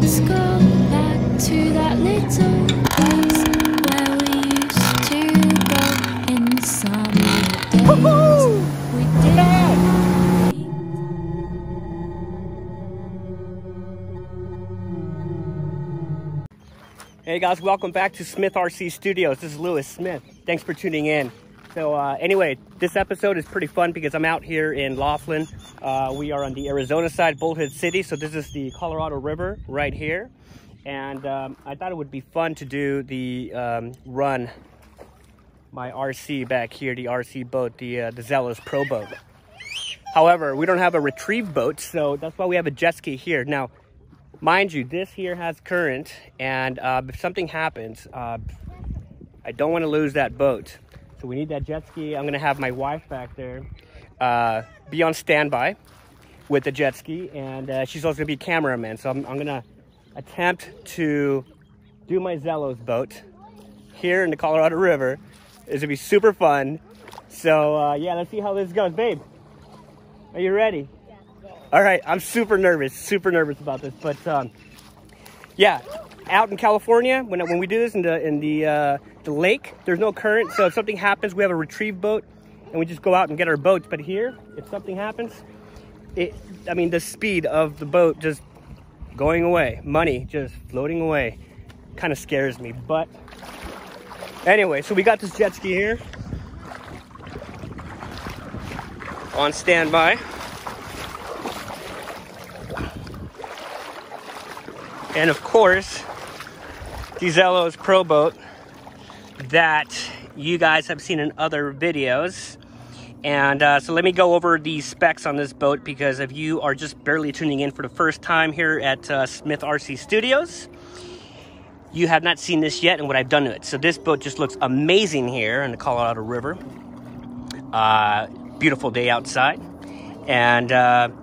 Let's go back to that little place where we used to go in the summer days. We did. Hey guys, welcome back to Smith RC Studios. This is Lewis Smith. Thanks for tuning in. So anyway, this episode is pretty fun because I'm out here in Laughlin. We are on the Arizona side, Bullhead City. So this is the Colorado River right here. And I thought it would be fun to do the run my RC back here, the RC boat, the Zelos ProBoat. However, we don't have a retrieve boat, so that's why we have a jet ski here. Now, mind you, this here has current, and if something happens, I don't want to lose that boat. So we need that jet ski. I'm going to have my wife back there be on standby with the jet ski, and she's also going to be cameraman. So I'm going to attempt to do my Zelos boat here in the Colorado River. It's going to be super fun. So yeah, let's see how this goes. Babe, are you ready? All right, I'm super nervous about this, but yeah, out in California, when we do this in the lake, there's no current, so if something happens, we have a retrieve boat, and we just go out and get our boats. But here, if something happens, I mean, the speed of the boat just going away, money just floating away, kind of scares me. But anyway, so we got this jet ski here on standby. And of course, the Zelos ProBoat that you guys have seen in other videos. And so let me go over the specs on this boat, because if you are just barely tuning in for the first time here at Smith RC Studios, you have not seen this yet and what I've done to it. So this boat just looks amazing here in the Colorado River. Beautiful day outside. And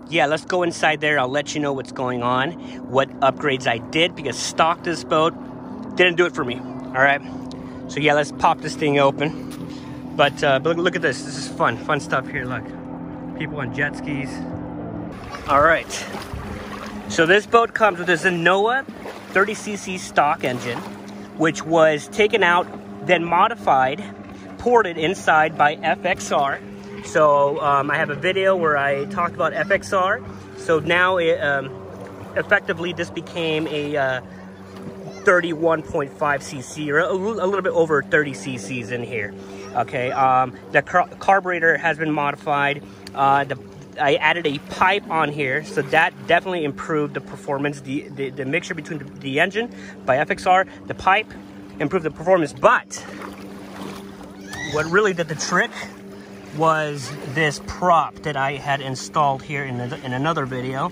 yeah, let's go inside there. I'll let you know what's going on, what upgrades I did, because stock this boat didn't do it for me. All right, so yeah, let's pop this thing open. But look at this. This is fun stuff here. Look, people on jet skis. All right, so this boat comes with this Zenoa 30cc stock engine, which was taken out, then modified, ported inside by FXR. So I have a video where I talked about FXR. So now effectively this became a 31.5 cc, or a little bit over 30 cc's in here. Okay, the carburetor has been modified. I added a pipe on here, so that definitely improved the performance. The mixture between the engine by FXR, the pipe, improved the performance. But what really did the trick was this prop that I had installed here in another video,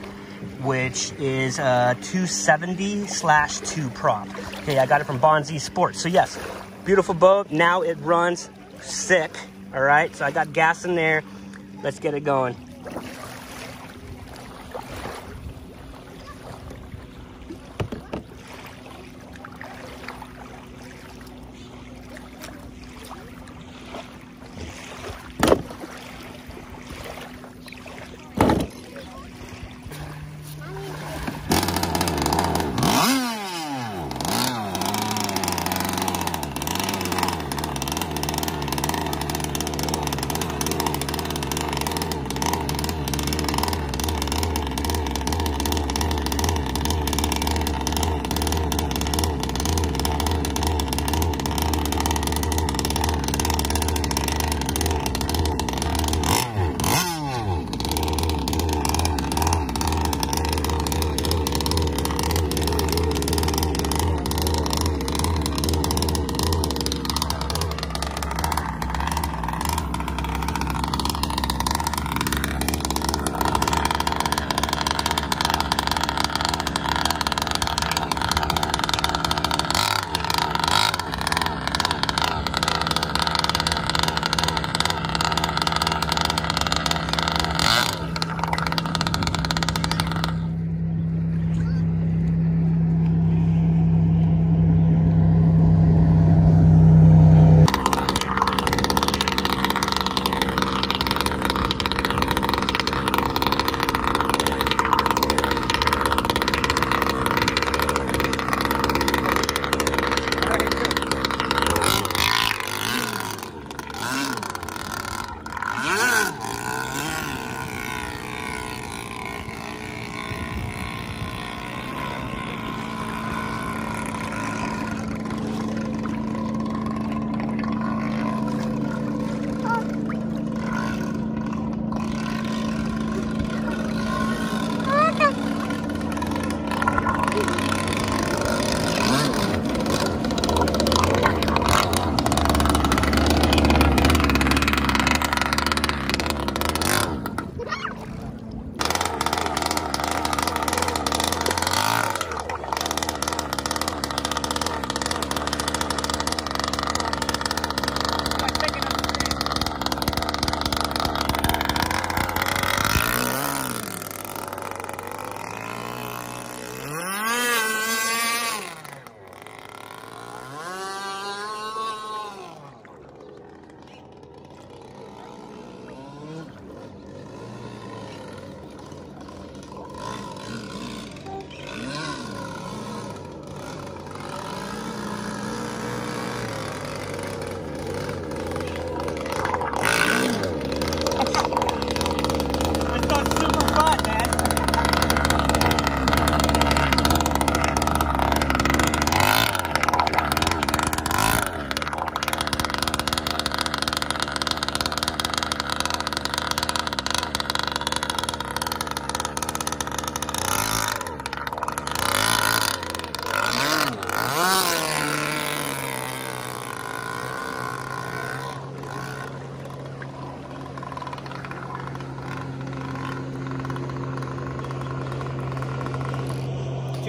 which is a 270/2 prop. Okay, I got it from Bonzi Sports. So yes, beautiful boat. Now it runs sick. All right, so I got gas in there. Let's get it going.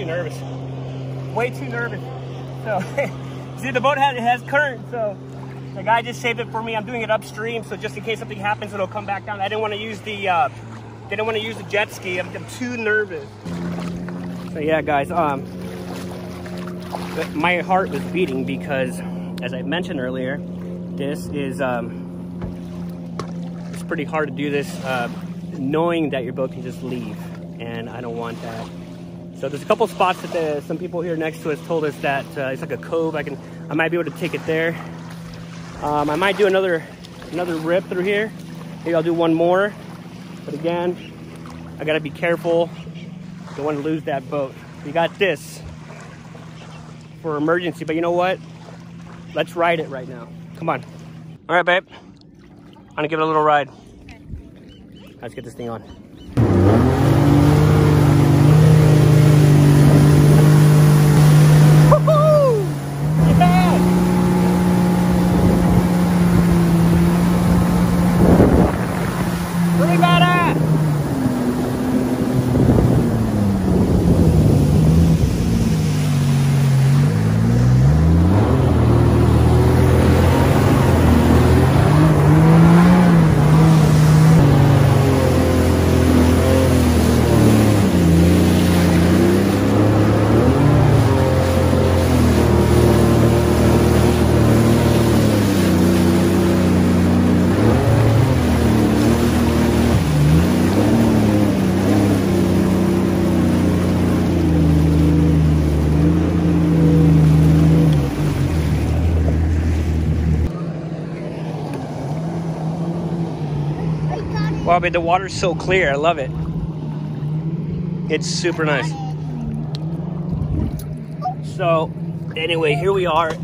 too nervous. Way too nervous. So, see, the boat has current, so the guy just saved it for me. I'm doing it upstream, so just in case something happens, it'll come back down. I didn't want to use the jet ski. I'm too nervous. So yeah, guys, my heart was beating because, as I mentioned earlier, this is it's pretty hard to do this knowing that your boat can just leave, and I don't want that. So there's a couple spots that some people here next to us told us that it's like a cove. I might be able to take it there. I might do another rip through here. Maybe I'll do one more. But again, I gotta be careful. Don't want to lose that boat. We got this for emergency, but you know what? Let's ride it right now. Come on. All right, babe. I'm gonna give it a little ride. Let's get this thing on. Wow, but the water's so clear. I love it. It's super nice. So, anyway, here we are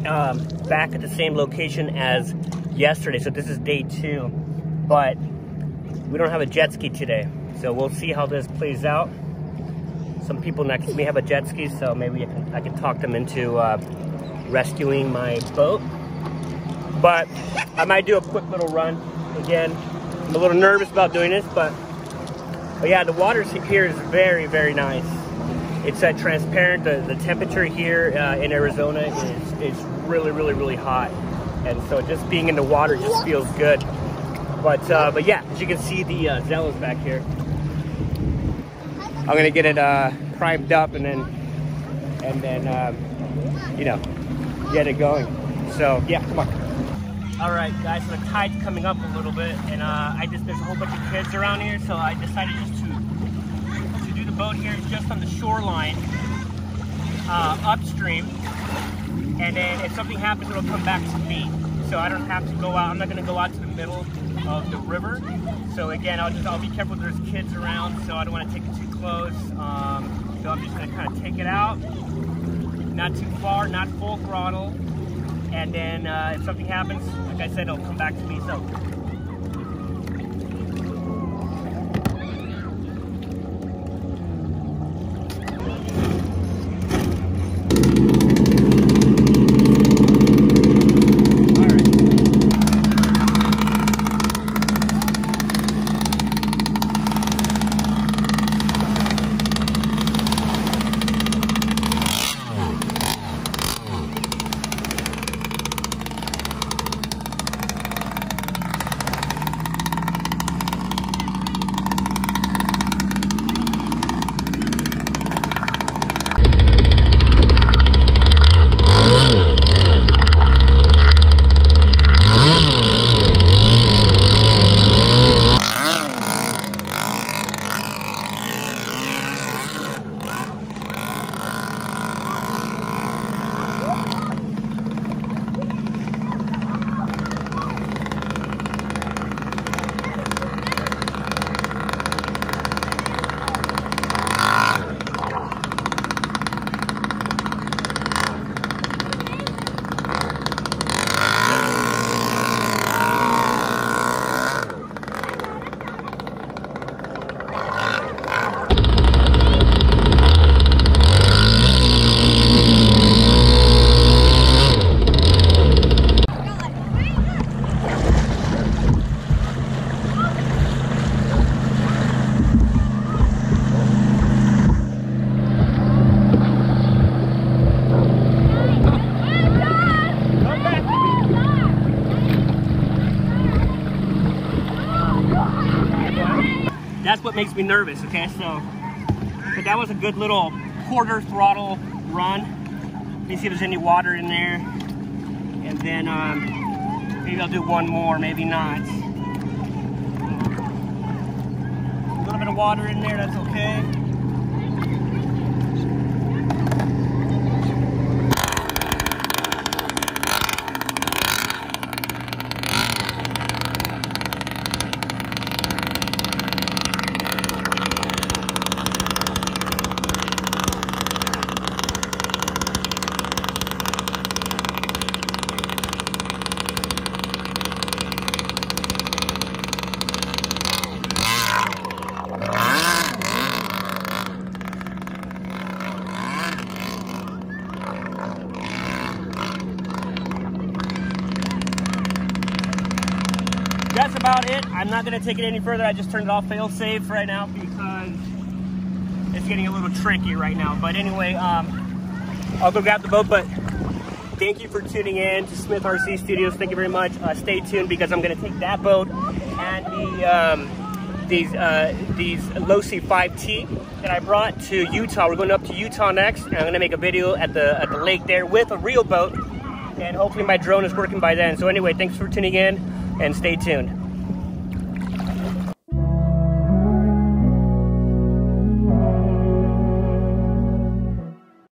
back at the same location as yesterday. So this is day 2, but we don't have a jet ski today. So we'll see how this plays out. Some people next to me have a jet ski, so maybe I can talk them into rescuing my boat. But I might do a quick little run again. I'm a little nervous about doing this, but yeah, the water here is very, very nice. It's transparent. The temperature here in Arizona is really, really, really hot, and so just being in the water just feels good. But yeah, as you can see, the Zelos back here. I'm gonna get it primed up and then you know, get it going. So yeah, come on. All right, guys, so the tide's coming up a little bit, and there's a whole bunch of kids around here, so I decided just to do the boat here just on the shoreline, upstream, and then if something happens, it'll come back to me, so I don't have to go out. I'm not gonna go out to the middle of the river. So again, I'll be careful. There's kids around, so I don't want to take it too close. So I'm just gonna kind of take it out, not too far, not full throttle. And then if something happens, like I said, it'll come back to me. So makes me nervous, okay? So, but that was a good little quarter throttle run. Let me see if there's any water in there. And then maybe I'll do one more, maybe not. A little bit of water in there, that's okay. That's about it. I'm not going to take it any further. I just turned it off fail-safe right now because it's getting a little tricky right now. But anyway, I'll go grab the boat. But thank you for tuning in to Smith RC Studios. Thank you very much. Stay tuned because I'm going to take that boat and these Losi 5T that I brought to Utah. We're going up to Utah next, and I'm going to make a video at the lake there with a real boat. And hopefully my drone is working by then. So anyway, thanks for tuning in. And stay tuned.